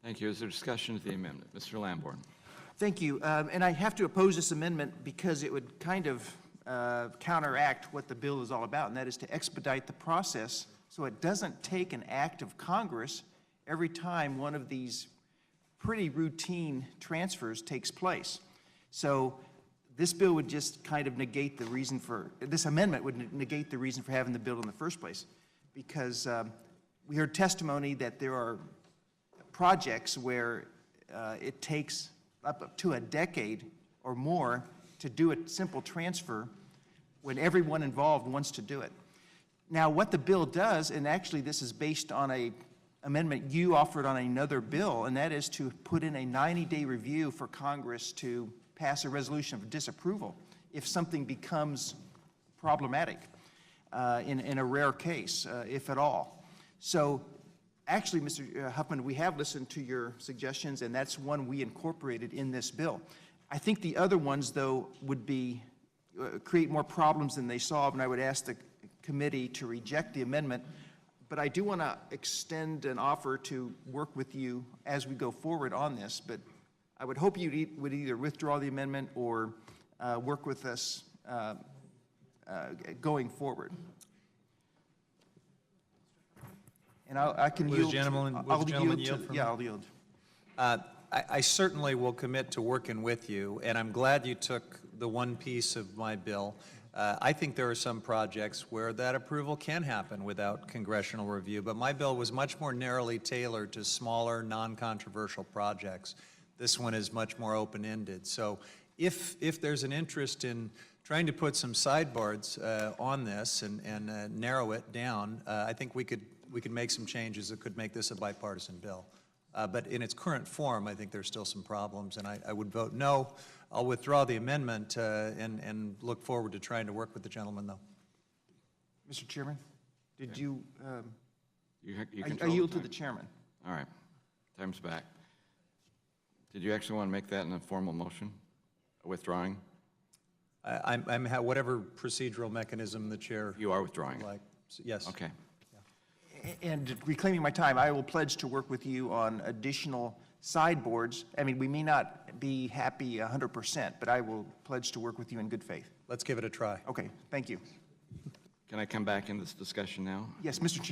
Thank you. Is there discussion of the amendment? Mr. Lamborn. Thank you. And I have to oppose this amendment because it would kind of counteract what the bill is all about, and that is to expedite the process so it doesn't take an act of Congress every time one of these pretty routine transfers takes place. So this bill would just kind of negate the reason for, this amendment would negate the reason for having the bill in the first place, because we heard testimony that there are projects where it takes up to a decade or more to do a simple transfer when everyone involved wants to do it. Now, what the bill does, and actually this is based on an amendment you offered on another bill, and that is to put in a 90-day review for Congress to pass a resolution of disapproval if something becomes problematic in a rare case, if at all. So actually, Mr. Huffman, we have listened to your suggestions, and that's one we incorporated in this bill. I think the other ones, though, would be create more problems than they solve, and I would ask the committee to reject the amendment. But I do want to extend an offer to work with you as we go forward on this. But I would hope you would either withdraw the amendment or work with us going forward. And I can yield. Will the gentleman yield? Yeah, I'll yield. I certainly will commit to working with you, and I'm glad you took the one piece of my bill. I think there are some projects where that approval can happen without congressional review, but my bill was much more narrowly tailored to smaller, non-controversial projects. This one is much more open-ended. So if there's an interest in trying to put some sideboards on this and narrow it down, I think we could make some changes that could make this a bipartisan bill. But in its current form, I think there's still some problems, and I would vote no. I'll withdraw the amendment and look forward to trying to work with the gentleman, though. Mr. Chairman, did you control I yield the to the chairman. All right. Time's back. Did you actually want to make that in a formal motion, withdrawing? I'm whatever procedural mechanism the chair. You are withdrawing like. Yes. Okay. And reclaiming my time, I will pledge to work with you on additional sideboards. I mean, we may not be happy 100%, but I will pledge to work with you in good faith. Let's give it a try. Okay, thank you. Can I come back in this discussion now? Yes, Mr. Chairman.